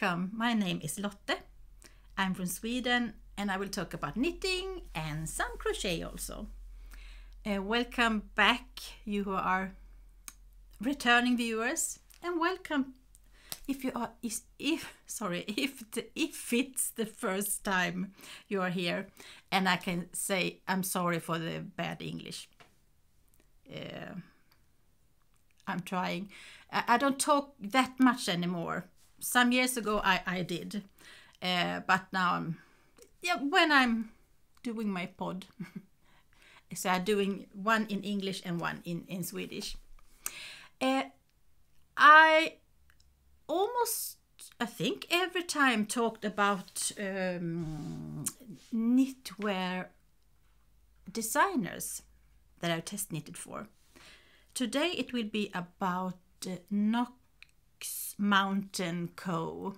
Welcome, my name is Lotte. I'm from Sweden and I will talk about knitting and some crochet also. Welcome back, you who are returning viewers, and welcome if it's the first time you are here. And I can say I'm sorry for the bad English. I'm trying. I don't talk that much anymore. Some years ago I did, but now when I'm doing my pod, so I'm doing one in English and one in Swedish. I think every time talked about knitwear designers that I've test knitted for. Today it will be about Knox Mountain Co.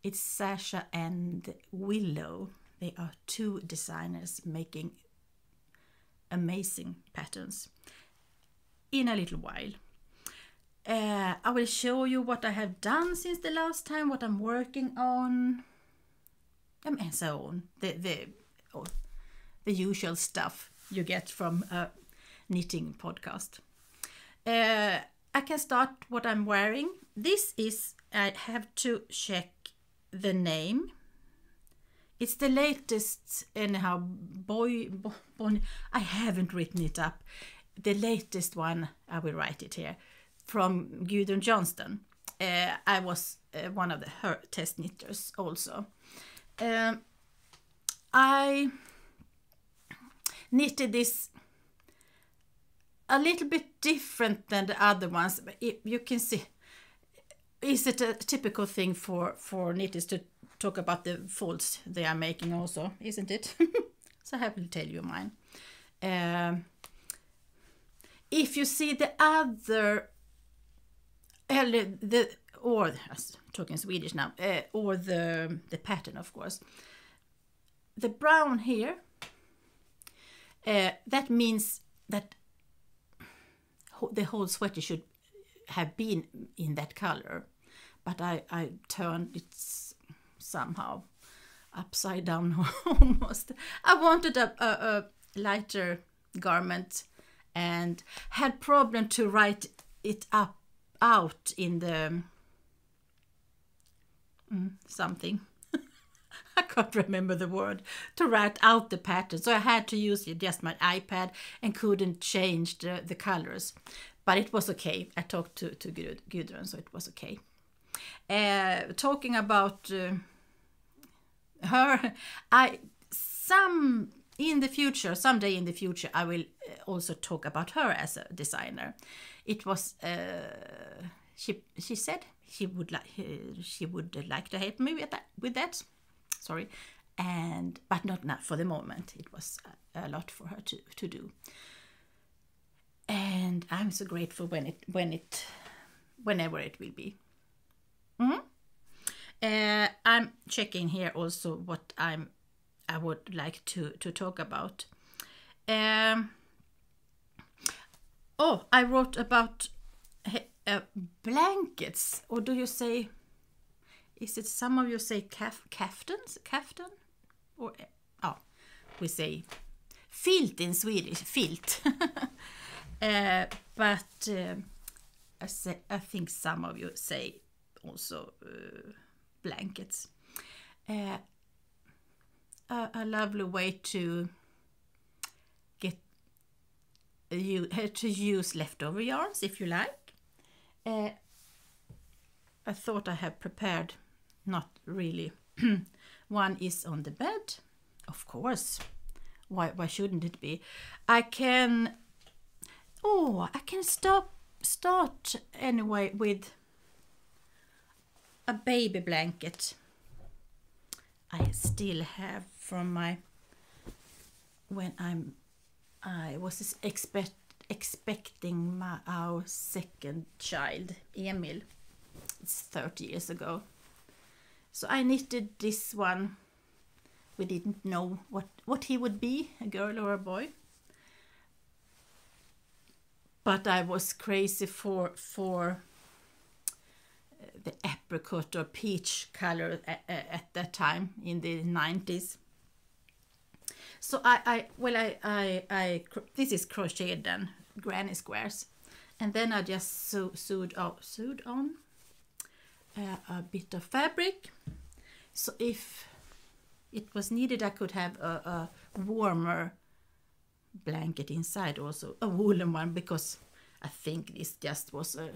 It's Sasha and Willow. They are two designers making amazing patterns. In a little while, I will show you what I have done since the last time, what I'm working on, and so on. The usual stuff you get from a knitting podcast. I can start what I'm wearing. This is, I have to check the name. It's the latest, anyhow, I haven't written it up. The latest one, I will write it here, from Gudrun Johnston. I was one of her test knitters also. I knitted this a little bit different than the other ones. But you can see, is it a typical thing for knitters to talk about the faults they are making also, isn't it? So I will tell you mine. If you see the other, or talking Swedish now, or the pattern, of course, the brown here, that means that the whole sweater should have been in that color, but I turned it somehow upside down almost. I wanted a lighter garment and had problem to write it out in the something. I can't remember the word, to write out the pattern. So I had to use just my iPad and couldn't change the colors. But it was okay. I talked to Gudrun, so it was okay. Talking about her, someday in the future, I will also talk about her as a designer. It was, she said she would like to help me with that. Sorry, but not for the moment. It was a lot for her to do, and I'm so grateful whenever it will be. I'm checking here also what I would like to talk about. I wrote about blankets, or do you say? Is it some of you say kaftan? Or we say filt in Swedish, filt. But I think some of you say also blankets. A lovely way to get to use leftover yarns if you like. I thought I have prepared. Not really. One is on the bed, of course. Why shouldn't it be? I can start anyway with a baby blanket. I still have from when I was expecting our second child, Emil. It's 30 years ago. So I knitted this one. We didn't know what he would be, a girl or a boy. But I was crazy for the apricot or peach color at that time in the 90s. So this is crocheted then, granny squares, and then I just sewed on a bit of fabric. So if it was needed, I could have a warmer blanket inside, also a woolen one, because I think this just was a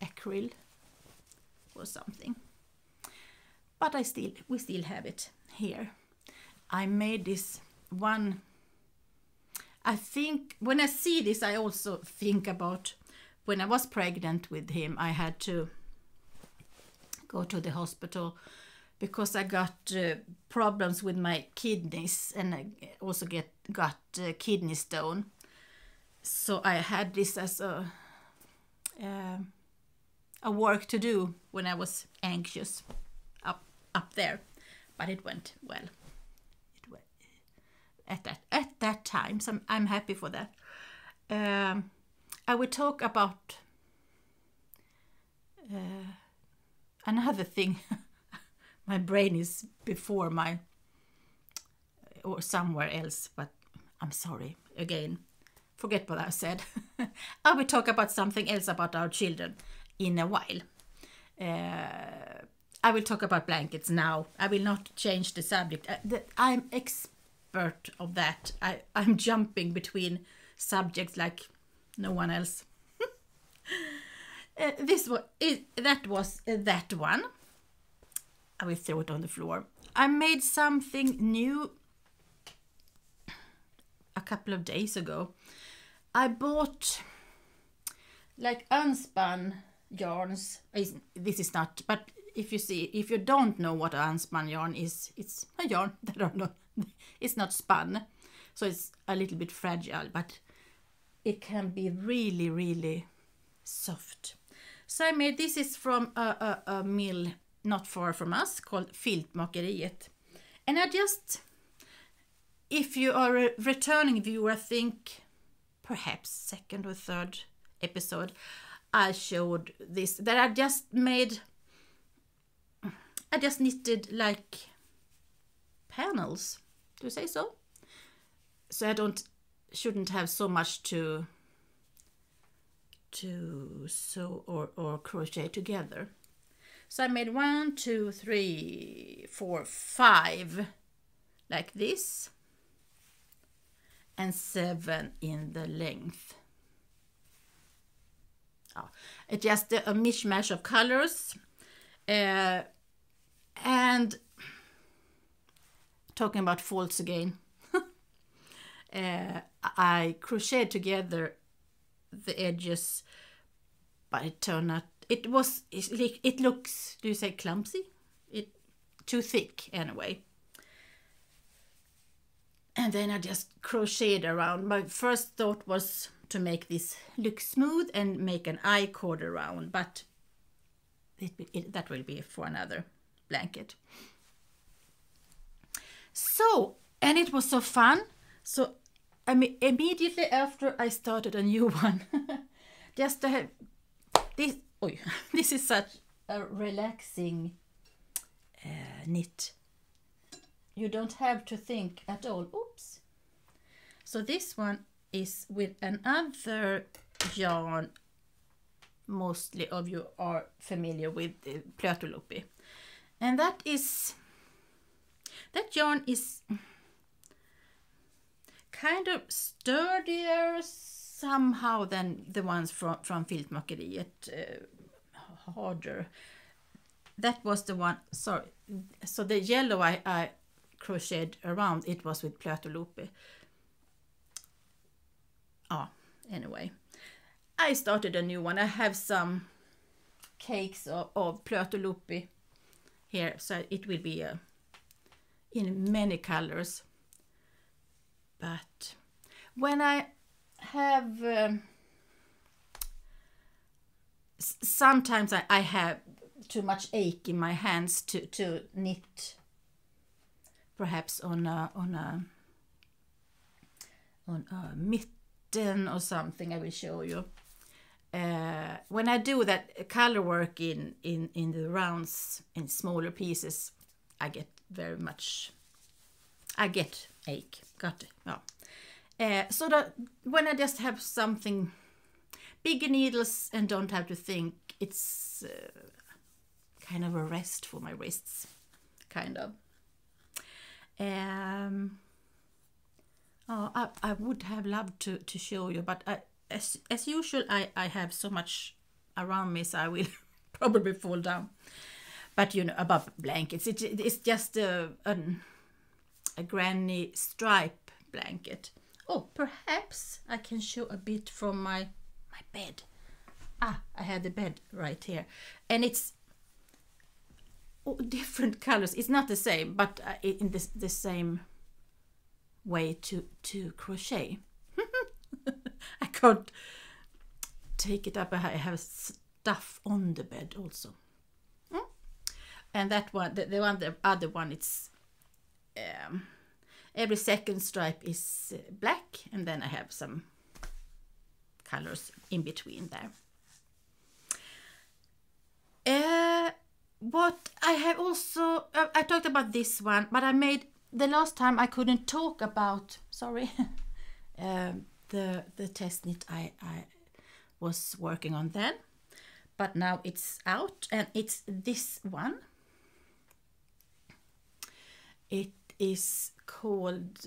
acrylic or something. But we still have it here. I made this one. I think when I see this, I also think about when I was pregnant with him. I had to go to the hospital because I got problems with my kidneys, and I also got kidney stone. So I had this as a work to do when I was anxious up there, but it went well. At that time, so I'm happy for that. I will talk about another thing. My brain is before or somewhere else, but I'm sorry again. Forget what I said. I will talk about something else about our children in a while. I will talk about blankets now. I will not change the subject. I'm expert of that. I'm jumping between subjects like no one else. That was that one. I will throw it on the floor. I made something new a couple of days ago. I bought like unspun yarns. This is not, but if you don't know what unspun yarn is, it's a yarn that I don't know. It's not spun, so it's a little bit fragile, but it can be really, really soft. So I made this is from a mill not far from us called Knoxmountainknitco. And I just, if you are a returning viewer, I think perhaps second or third episode, I showed this, that I just knitted like panels, do you say so? So I shouldn't have so much to sew or crochet together. So I made 1, 2, 3, 4, 5 like this, and 7 in the length. It's just a mishmash of colors. And talking about faults again, I crocheted together the edges, but it turned out it looks, do you say clumsy? Too thick anyway. And then I just crocheted around. My first thought was to make this look smooth and make an I-cord around, but that will be for another blanket. So, and it was so fun. So immediately after I started a new one, just to have this. This is such a relaxing knit. You don't have to think at all. Oops. So this one is with another yarn. Mostly of you are familiar with Plötulopi. And that yarn is kind of sturdier somehow than the ones from Filtmakeriet, harder. That was the one, sorry. So the yellow I crocheted around, it was with Plötulopi. Anyway, I started a new one. I have some cakes of Plötulopi here, so it will be in many colors. But when I have sometimes I have too much ache in my hands to knit, perhaps on a mitten or something. I will show you. when I do that color work in the rounds in smaller pieces, I get ache. Got it. Yeah. So that when I just have something bigger needles and don't have to think, it's kind of a rest for my wrists, kind of. I would have loved to show you, but as usual, I have so much around me, so I will probably fall down. But you know, above blankets, it's just a granny stripe blanket. Oh, perhaps I can show a bit from my bed. I had the bed right here, and it's different colors. It's not the same, but in the same way to crochet. I can't take it up. I have stuff on the bed also. And that one, the other one, it's every second stripe is black, and then I have some colors in between there. What I have also, I talked about this one, but I made, the last time I couldn't talk about, sorry, the test knit I was working on then, but now it's out, and it's this one. It is called,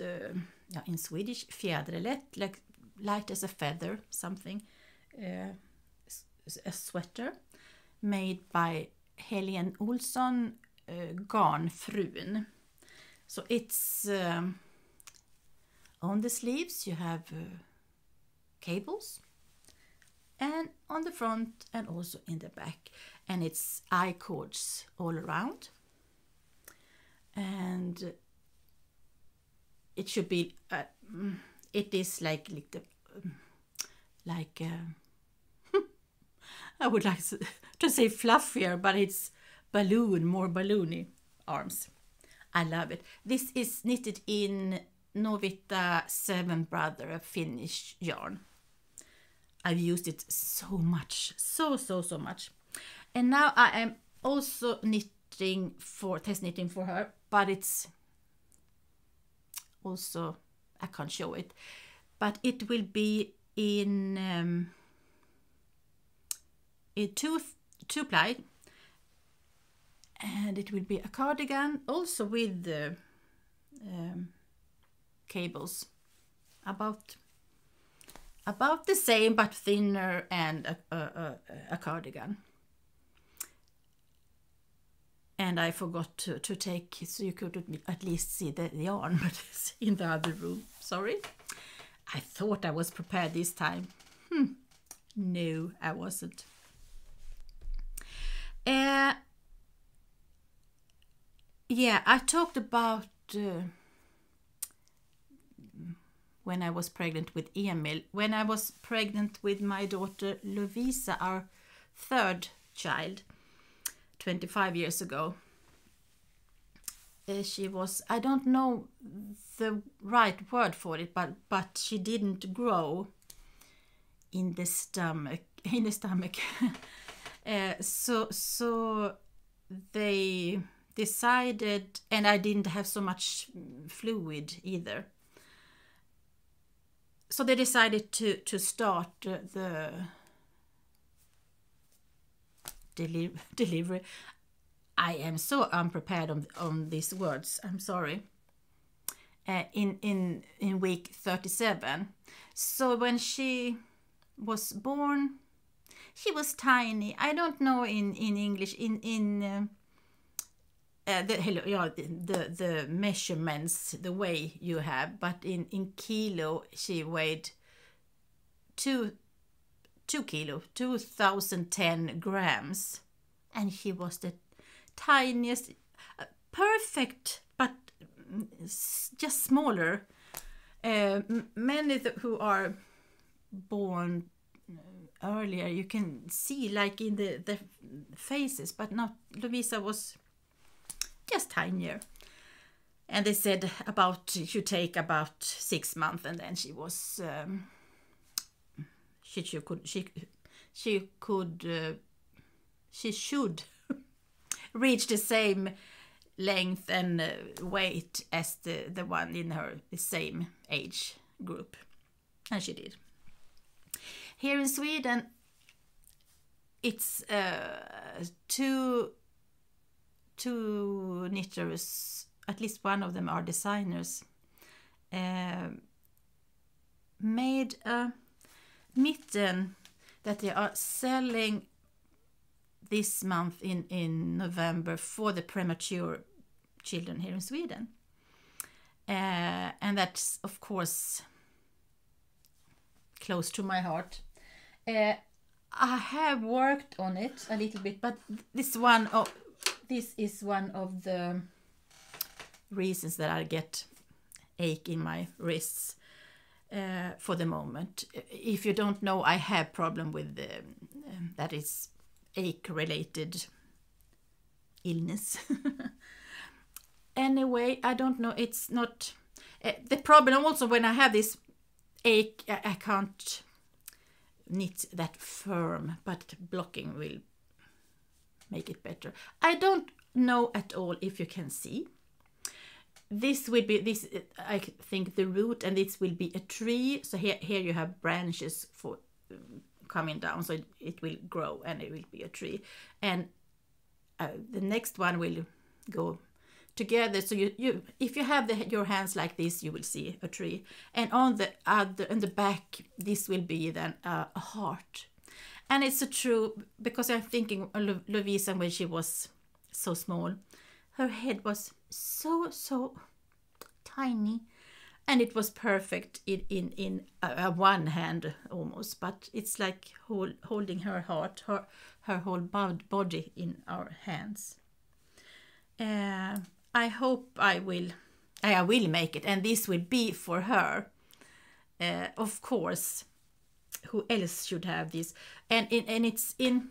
in Swedish, fjäderlätt, like light as a feather, something, a sweater made by Helene Olsson, Garnfrun. So it's on the sleeves you have cables, and on the front and also in the back, and it's I-cords all around, and it should be it is like the I would like to say fluffier, but it's more balloony arms. I love it. This is knitted in Novita 7 Brother, a Finnish yarn. I've used it so much, so much. And now I am also test knitting for her, but it's also, I can't show it, but it will be in two ply, and it will be a cardigan also with the cables about the same but thinner, and a cardigan. And I forgot to take, so you could at least see the yarn, but it's in the other room. Sorry. I thought I was prepared this time. No, I wasn't. Yeah, I talked about when I was pregnant with Emil. When I was pregnant with my daughter Lovisa, our third child, 25 years ago, she was, I don't know the right word for it, but she didn't grow in the stomach. So they decided, and I didn't have so much fluid either, so they decided to start the delivery. I am so unprepared on these words, I'm sorry. In week 37. So when she was born, she was tiny. I don't know in English the measurements, the way you have, but in kilo she weighed 2 kilo, 2010 grams, and she was the tiniest, perfect, but just smaller. Many who are born earlier, you can see like in the faces, but not, Lovisa was just tinier. And they said it should take about 6 months, and then she was she she should reach the same length and weight as the one in the same age group, and she did. Here in Sweden, it's two knitters, at least one of them are designers, made a mitten that they are selling this month in November for the premature children here in Sweden. And that's, of course, close to my heart. I have worked on it a little bit, but this is one of the reasons that I get ache in my wrists for the moment. If you don't know, I have problem with that is ache-related illness. Anyway, I don't know. It's not the problem. Also, when I have this ache, I can't knit that firm, but blocking will make it better. I don't know at all if you can see. This will be this. I think the root, and this will be a tree. So here you have branches for coming down, so it will grow and it will be a tree. And the next one will go together. So you if you have your hands like this, you will see a tree. And on the back, this will be then a heart. And it's so true, because I'm thinking of Lovisa when she was so small. Her head was so tiny, and it was perfect in one hand almost, but it's like holding her heart, her whole body in our hands. I hope I will make it, and this will be for her. Of course, who else should have this? And it's in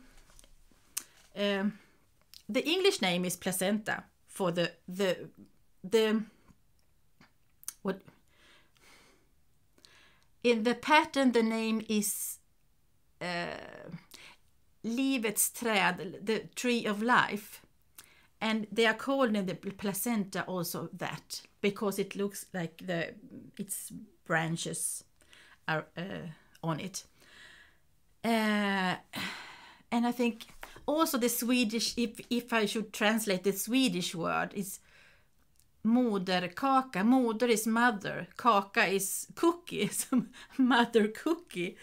the English name is placenta for the what in the pattern. The name is livets träd, the tree of life, and they are called in the placenta also that because it looks like its branches are on it. And I think also the Swedish, if I should translate the Swedish word, is moderkaka. Moder is mother, kaka is cookie. So mother cookie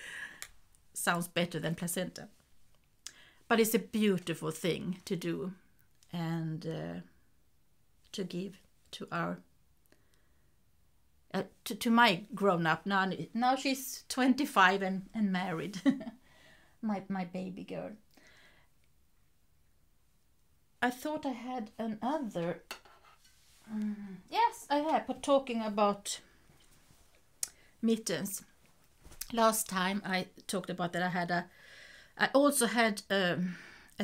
sounds better than placenta. But it's a beautiful thing to do and to give to our to my grown-up. Now she's 25 and married. my baby girl. I thought I had another. Yes, I have. But talking about mittens, last time I talked about that I also had a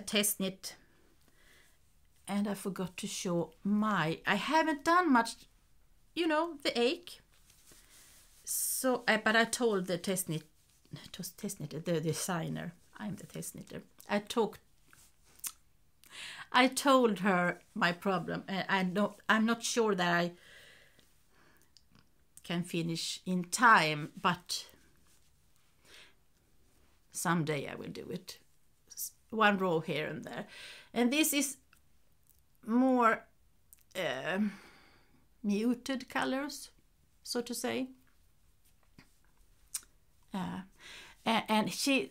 test knit, and I forgot to show I haven't done much, the ache. So, but I told the test knitter, the designer. I'm the test knitter. I told her my problem, and I'm not sure that I can finish in time, but someday I will do it. One row here and there. And this is more muted colors, so to say. And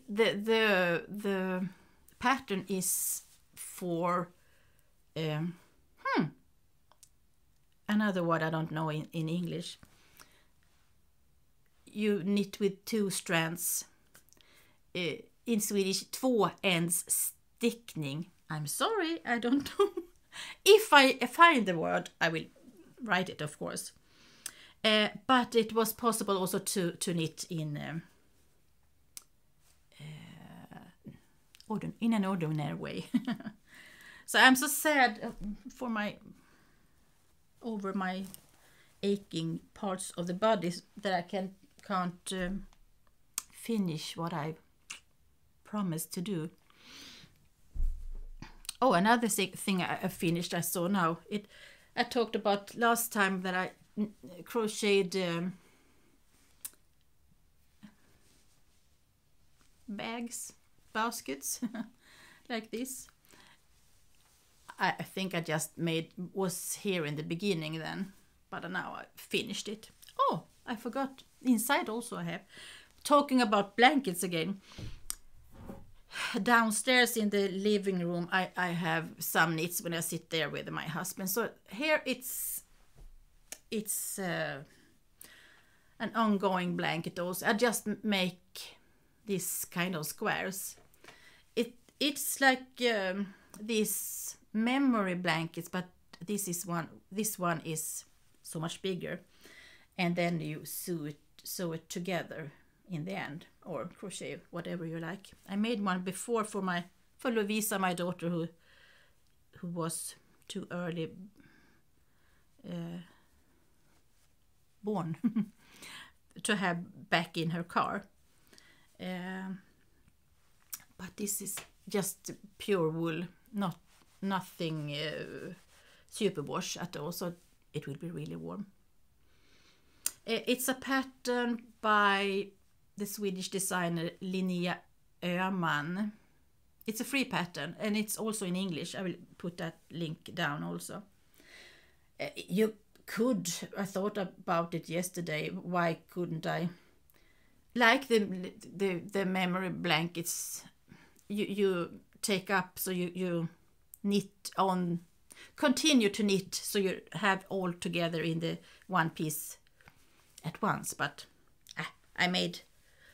the pattern is for another word I don't know in English. You knit with 2 strands. In Swedish, 2 ends stickning. I'm sorry, I don't know. If I find the word, I will write it, of course. But it was possible also to knit in an ordinary way. So I'm so sad over my aching parts of the body that I can't finish what I promised to do. Oh, another thing I finished, I saw now. I talked about last time that I crocheted baskets, like this. I think I just was here in the beginning then, but now I finished it. Oh, I forgot. Inside also I have. Talking about blankets again. Downstairs in the living room I have some knits when I sit there with my husband. So here it's an ongoing blanket also. I just make this kind of squares. It's like these memory blankets, but this one is so much bigger, and then you sew it together in the end, or crochet, whatever you like. I made one before for Lovisa, my daughter, who was too early born to have back in her car. But this is just pure wool, nothing superwash at all, so it will be really warm. It's a pattern by the Swedish designer Linnea Öhman. It's a free pattern, and it's also in English. I will put that link down also. I thought about it yesterday, why couldn't I? Like the memory blankets, you take up, so you knit on, continue to knit, so you have all together in the one piece at once. But I made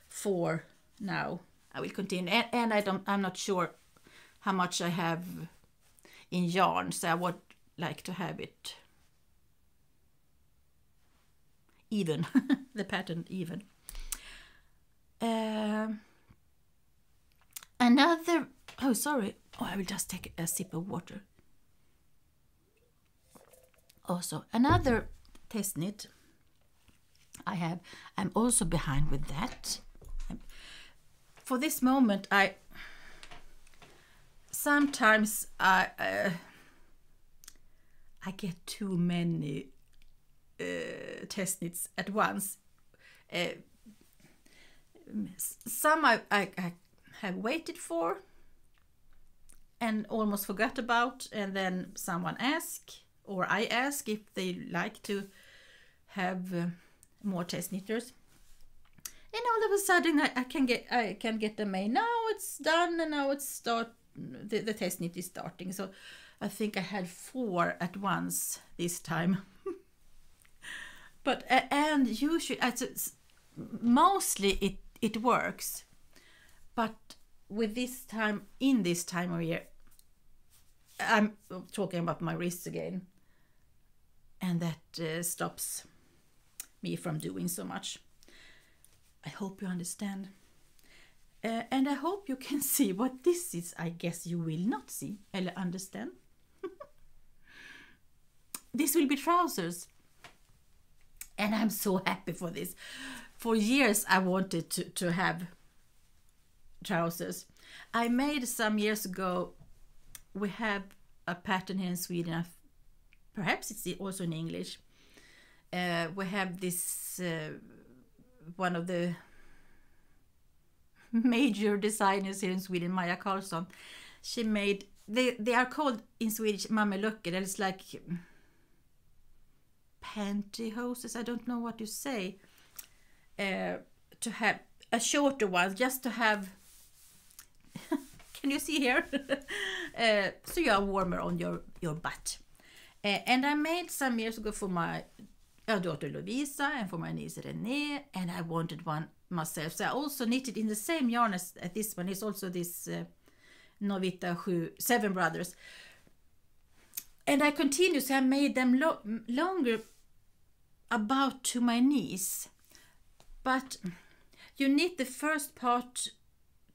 4 now. I will continue, and I'm not sure how much I have in yarn, so I would like to have it even, the pattern even. I will just take a sip of water. Also, another test knit I'm also behind with that. For this moment, sometimes I get too many test knits at once. Some I have waited for and almost forgot about, and then someone I ask if they like to have more test knitters, and all of a sudden I can get the mail. Now it's done, and now it's the test knit is starting. So I think I had 4 at once this time. But and usually mostly it works, but with this time of year, I'm talking about my wrists again, and that stops me from doing so much. I hope you understand, and I hope you can see what this is. I guess you will not see or understand. This will be trousers, and I'm so happy for this. For years I wanted to have trousers. I made some years ago, we have a pattern here in Sweden, perhaps it's also in English. We have this, one of the major designers here in Sweden, Maja Karlsson. She made, they are called in Swedish mamelucker. That is like pantyhoses, I don't know what you say. To have a shorter one, just to have can you see here? So you are warmer on your butt. And I made some years ago for my daughter Lovisa and for my niece Renee, and I wanted one myself, so I also knitted in the same yarn as this one. It's also this Novita 7 Brothers, and I continued, so I made them longer, about to my knees. But you knit the first part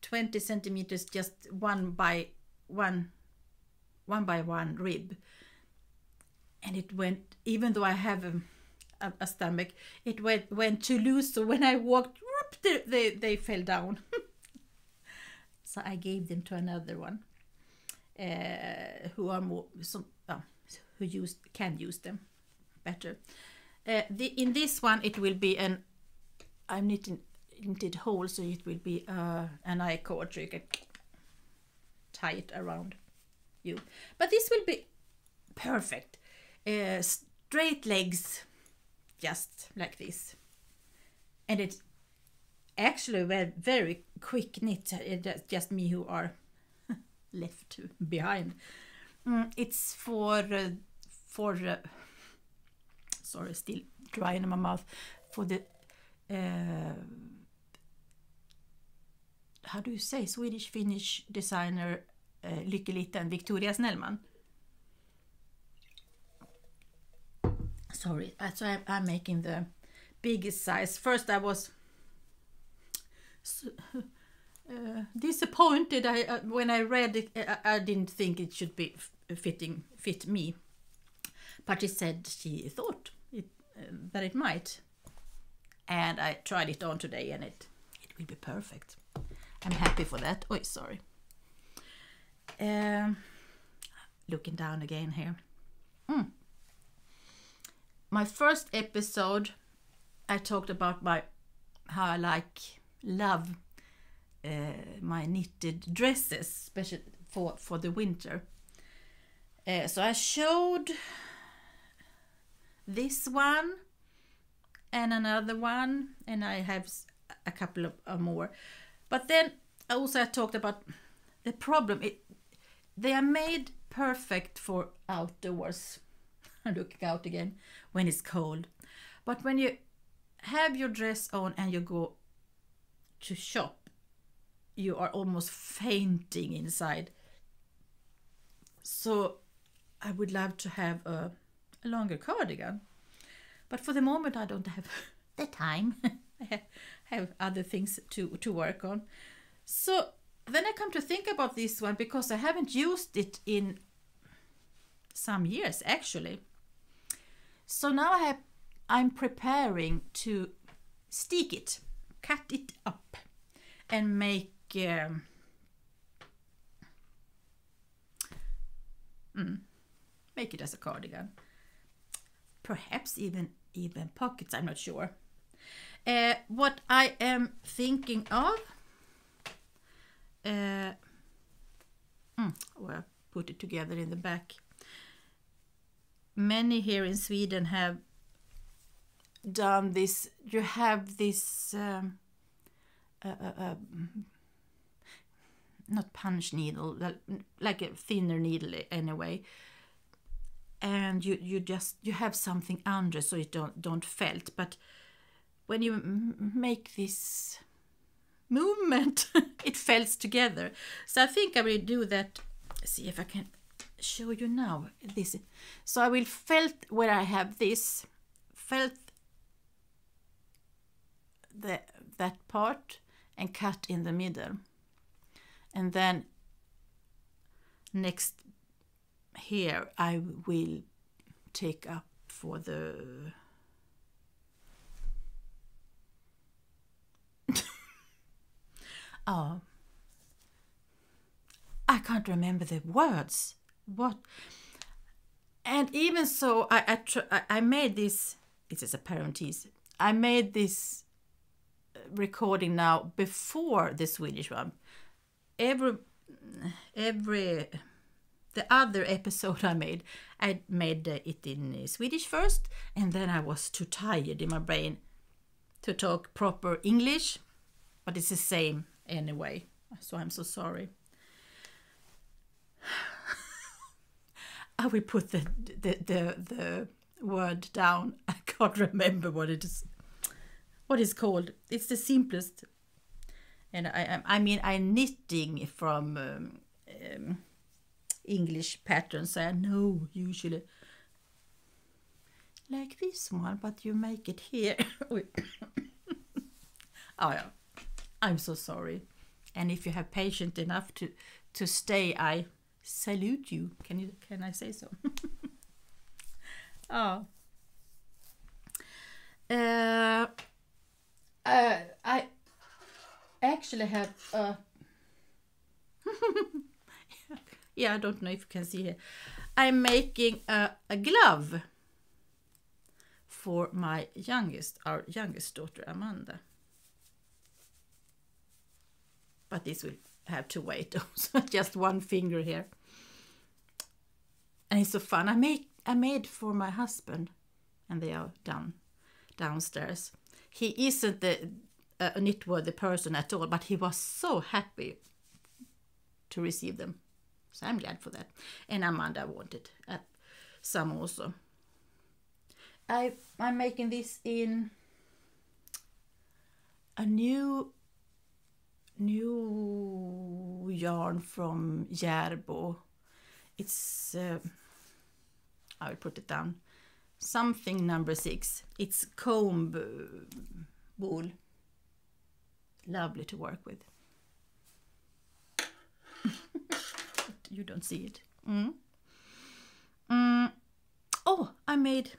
20 centimeters, just one by one rib, and it went, even though I have a stomach, it went too loose, so when I walked, they fell down. so I gave them to another one who are more can use them better. In this one it will be I'm knitted hole, so it will be an I-cord, so you can tie it around you. But this will be perfect. Straight legs, just like this. And it's actually a very quick knit. It's just me who are left behind. It's for sorry, still dry in my mouth, for the how do you say, Swedish-Finnish designer Lykke and Victoria Snellman. Sorry, so I'm making the biggest size. First I was disappointed. When I read it, I didn't think it should be fit me, but she thought that it might, and I tried it on today, and it will be perfect. I'm happy for that. Oh, sorry. Looking down again here. My first episode, I talked about how I love my knitted dresses, especially for the winter. So I showed this one and another one, and I have a couple of more. But then also I talked about the problem. They are made perfect for outdoors. I'm looking out again when it's cold. But when you have your dress on and you go to shop, you are almost fainting inside. So I would love to have a longer cardigan. But for the moment I don't have the time. I have other things to work on. So then I come to think about this one, because I haven't used it in some years actually. So now I'm preparing to stick it, cut it up, and make it as a cardigan. Perhaps even pockets, I'm not sure. What I am thinking of, well, put it together in the back. Many here in Sweden have done this. You have this not punch needle, like a thinner needle anyway, and you have something under so you don't felt. But when you make this movement, it felts together. So I think I will do that. See if I can show you now this. So I will felt where I have this, felt that part and cut in the middle, and then next here I will take up for the oh, I can't remember the words. What? And even so, I made this. It is a parenthesis. I made this recording now before the Swedish one. The other episode I made it in Swedish first, and then I was too tired in my brain to talk proper English, but it's the same anyway. So I'm so sorry. I will put the word down. I can't remember what it is. What it's called. It's the simplest. And I'm knitting from English patterns. I know usually like this one, but you make it here. Oh yeah, I'm so sorry. And if you have patience enough to stay, I salute you. Can I say so? Oh. I actually have Yeah, I don't know if you can see here. I'm making a glove for our youngest daughter, Amanda. But this will have to wait also, just one finger here. And it's so fun. I made for my husband, and they are downstairs. He isn't a knitworthy person at all, but he was so happy to receive them. So I'm glad for that. And Amanda wanted some also. I'm making this in a new yarn from Järbo. It's I will put it down. Something number 6. It's comb wool. Lovely to work with. You don't see it. Oh, I made...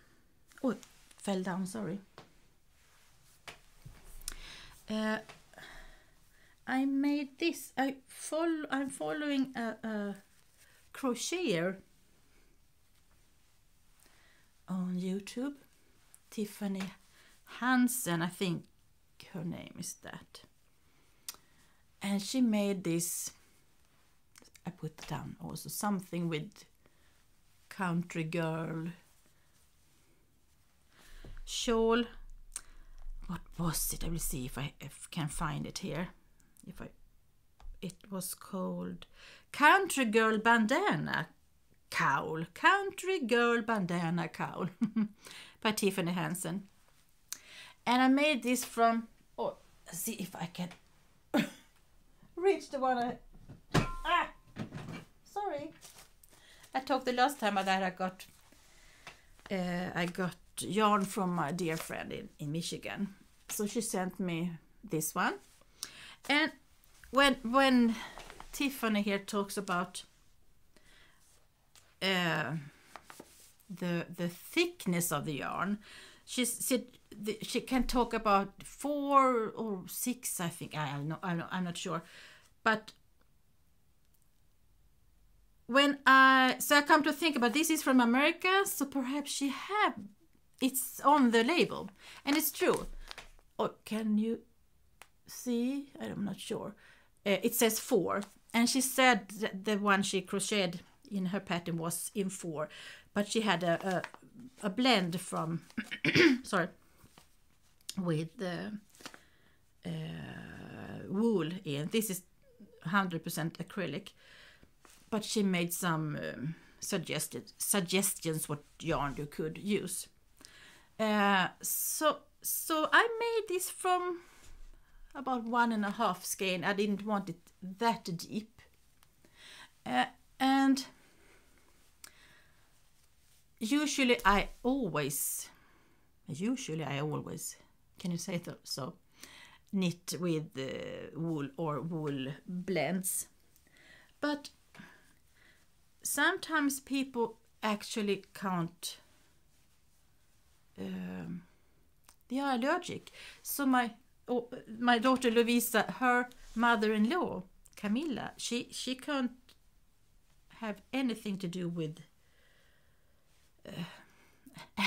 Oh, it fell down, sorry. I made this. I'm following a crocheter on YouTube. Tiffany Hansen, I think her name is that. And she made this, I put it down also, something with country girl shawl. What was it? I will see if I can find it here. It was called Country Girl Bandana Cowl. Country Girl Bandana Cowl by Tiffany Hansen. And I made this from, let's see if I can reach the one sorry. I talked the last time that I got yarn from my dear friend in Michigan. So she sent me this one. And when Tiffany here talks about the thickness of the yarn, she said she can talk about 4 or 6, I think. I'm not sure, but I come to think about this is from America, so perhaps it's on the label, and it's true. Or can you see? I'm not sure. It says 4, and she said that the one she crocheted in her pattern was in 4, but she had a blend from sorry, with wool in. This is 100% acrylic, but she made some suggestions what yarn you could use. So I made this from about 1.5 skein. I didn't want it that deep, and usually I always, can you say so, knit with wool or wool blends, but sometimes people actually can't, they are allergic. So my daughter Lovisa, her mother-in-law Camilla, she can't have anything to do with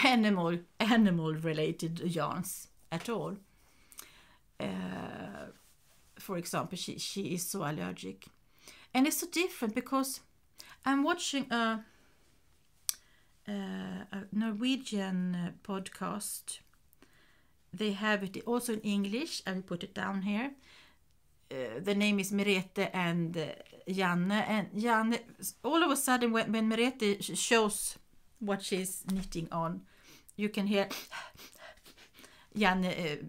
animal related yarns at all. For example, she is so allergic, and it's so different because I'm watching a Norwegian podcast. They have it also in English. I will put it down here. The name is Merete and Janne. And Janne, all of a sudden, when Merete shows what she's knitting on, you can hear Janne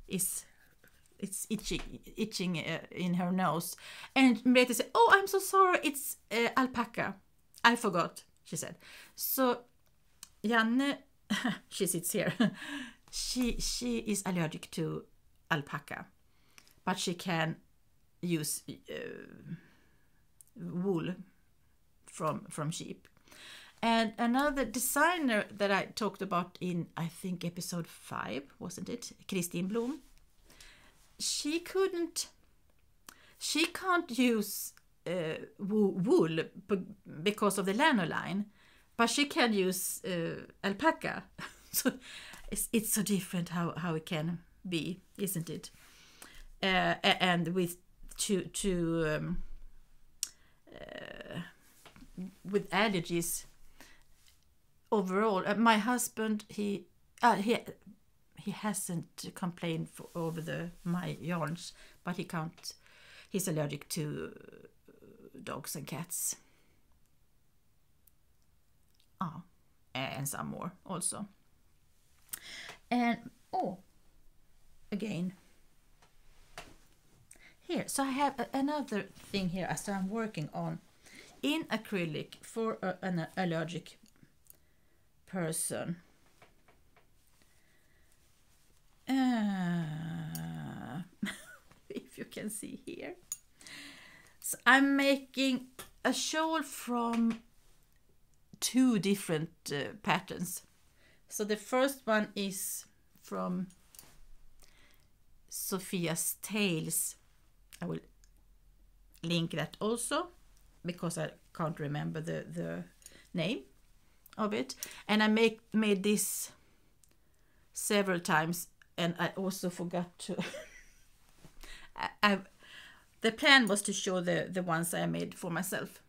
it's itching in her nose, and Merete said, "Oh, I'm so sorry. It's alpaca. I forgot," she said. So Janne, she sits here. She is allergic to alpaca, but she can use wool from sheep. And another designer that I talked about in, I think, episode 5, wasn't it? Kristin Blom. She she can't use wool because of the lanolin, but she can use alpaca. So it's so different how it can be, isn't it? And with with allergies overall, my husband he hasn't complained over my yarns, but he can't. He's allergic to dogs and cats. And some more also. And again here. So I have another thing here as I'm working on in acrylic for an allergic person. If you can see here. So I'm making a shawl from 2 different patterns. So the first one is from Sophia's Tales. I will link that also because I can't remember the name of it. And I made this several times, and I also forgot to the plan was to show the ones I made for myself,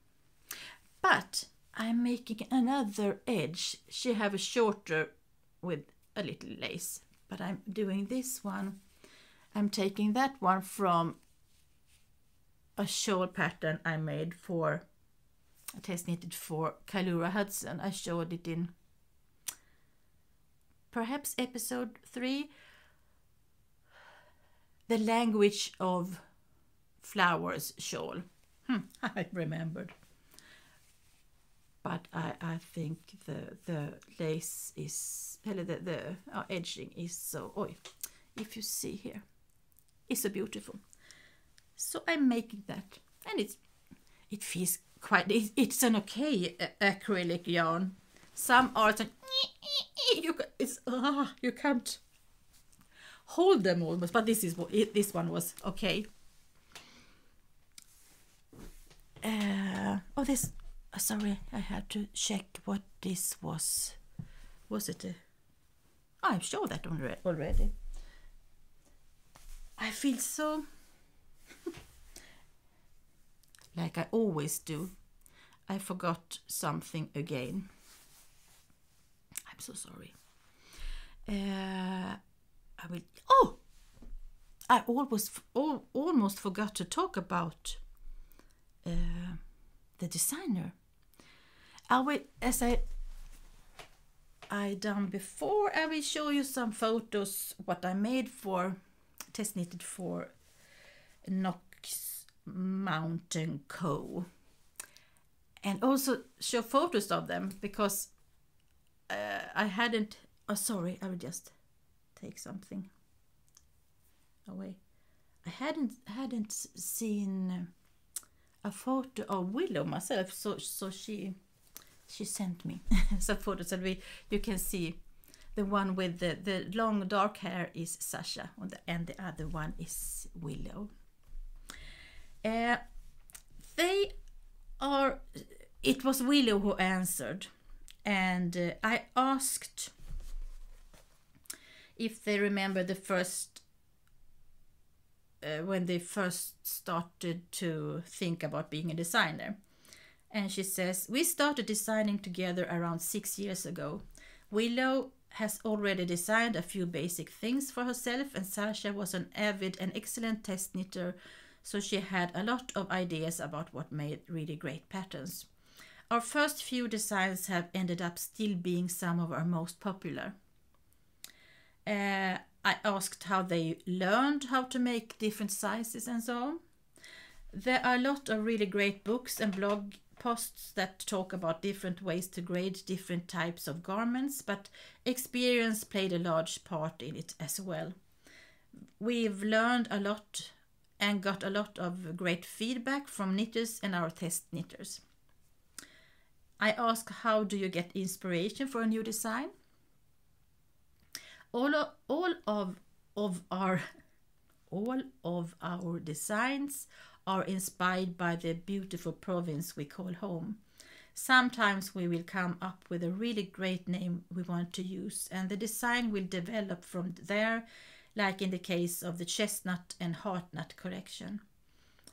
but I'm making another edge. She have a shorter with a little lace, but I'm doing this one. I'm taking that one from a shawl pattern I made for a test knitted for Kailura Hudson. I showed it in perhaps episode 3, the language of flowers shawl. I remembered. But I think the lace is, the edging is so, if you see here, it's so beautiful. So I'm making that, and it feels quite, it's an okay acrylic yarn. Some are you can't hold them almost, but this one was okay. Sorry, I had to check what this was. Was it I'm sure that already. I feel so like I always do. I forgot something again. I'm so sorry. I almost forgot to talk about the designer. I will, as I done before, I will show you some photos what I made for test knitted for Knox Mountain Co. And also show photos of them because I hadn't. Sorry, I will just take something away. I hadn't seen a photo of Willow myself, so she sent me some photos, and you can see the one with the long dark hair is Sasha, and the other one is Willow. It was Willow who answered, and I asked if they remember the first when they first started to think about being a designer. And she says, we started designing together around 6 years ago. Willow has already designed a few basic things for herself, and Sasha was an avid and excellent test knitter, so she had a lot of ideas about what made really great patterns. Our first few designs have ended up still being some of our most popular. I asked how they learned how to make different sizes and so on. There are a lot of really great books and blog posts that talk about different ways to grade different types of garments, but experience played a large part in it as well. We've learned a lot and got a lot of great feedback from knitters and our test knitters. I asked, how do you get inspiration for a new design? All of our designs are inspired by the beautiful province we call home. Sometimes we will come up with a really great name we want to use, and the design will develop from there, like in the case of the chestnut and heartnut collection.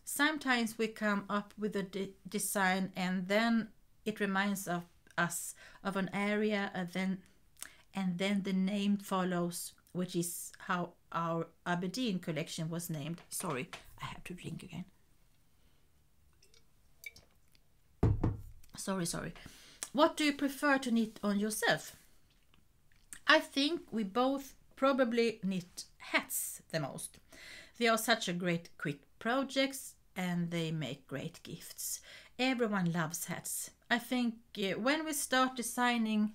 Sometimes we come up with a design and then it reminds us of an area, and then the name follows, which is how our Aberdeen collection was named. Sorry, I have to drink again. Sorry. What do you prefer to knit on yourself? I think we both probably knit hats the most. They are such a great quick projects and they make great gifts. Everyone loves hats. I think when we start designing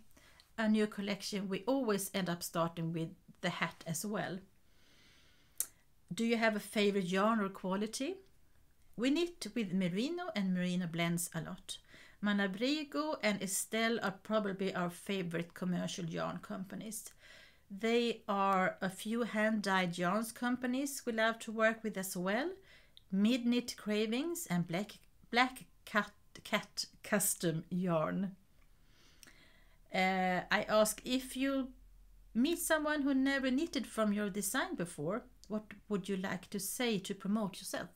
a new collection, we always end up starting with the hat as well. Do you have a favorite yarn or quality? We knit with merino and merino blends a lot. Manabrigo and Estelle are probably our favorite commercial yarn companies. They are a few hand-dyed yarns companies we love to work with as well. Midnight Cravings and Black Cat Custom Yarn. I ask, if you meet someone who never knitted from your design before, what would you like to say to promote yourself?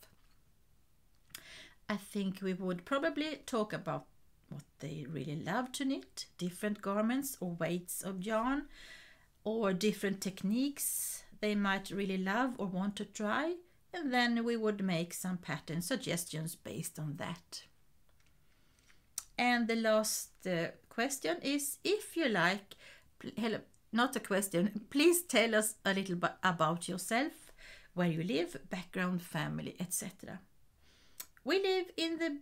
I think we would probably talk about what they really love to knit, different garments or weights of yarn, or different techniques they might really love or want to try, and then we would make some pattern suggestions based on that. And the last question is, if you like, not a question, please tell us a little bit about yourself, where you live, background, family, etc. We live in the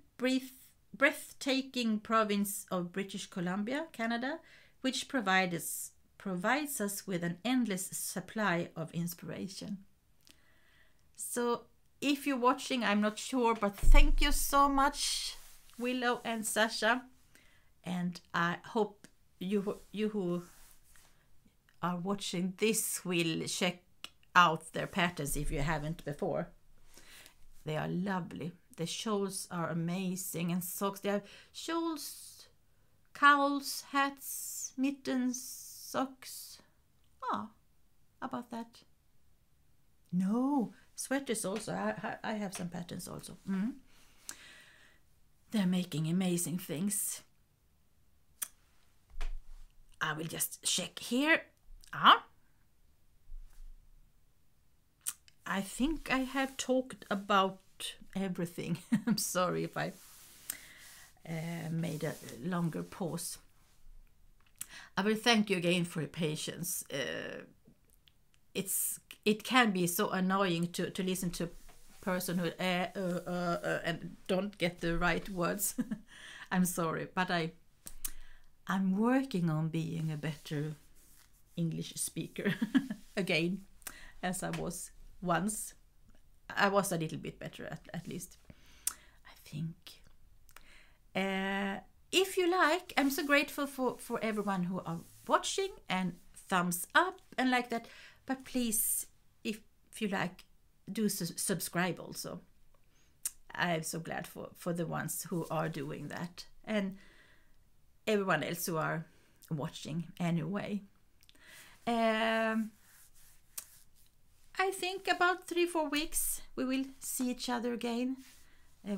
breathtaking province of British Columbia, Canada, which provides us with an endless supply of inspiration. So if you're watching, I'm not sure, but thank you so much, Willow and Sasha, and I hope you who are watching this will check out their patterns if you haven't before. They are lovely. The shawls are amazing, and socks. They have shawls, cowls, hats, mittens, socks. How about that? No, sweaters also. I have some patterns also. They're making amazing things. I will just check here. I think I have talked about everything. I'm sorry if I made a longer pause. I will thank you again for your patience. It can be so annoying to listen to a person who and don't get the right words. I'm sorry, but I'm working on being a better English speaker again, as I was once. I was a little bit better at least, I think. If you like, I'm so grateful for everyone who are watching, and thumbs up and like that. But please, if you like, do subscribe also. I'm so glad for the ones who are doing that, and everyone else who are watching anyway. I think about 3-4 weeks we will see each other again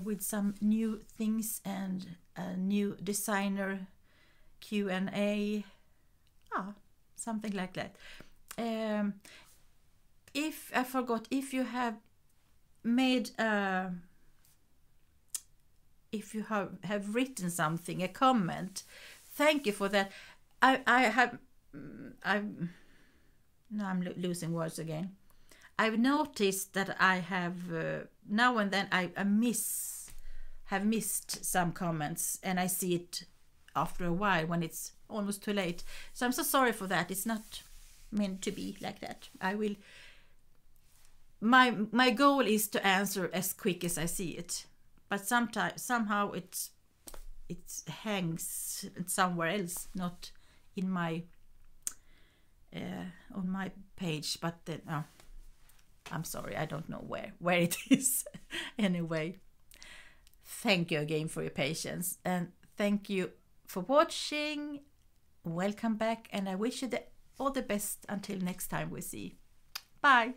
with some new things and a new designer Q&A, something like that. If I forgot, if you have made if you have written something, a comment, thank you for that. I'm losing words again. I've noticed that I have now and then I have missed some comments, and I see it after a while when it's almost too late. So I'm so sorry for that. It's not meant to be like that. I will. My goal is to answer as quick as I see it, but somehow it hangs somewhere else, not in my on my page. But then I'm sorry, I don't know where it is. Anyway, thank you again for your patience, and thank you for watching. Welcome back, and I wish you all the best until next time we see. Bye.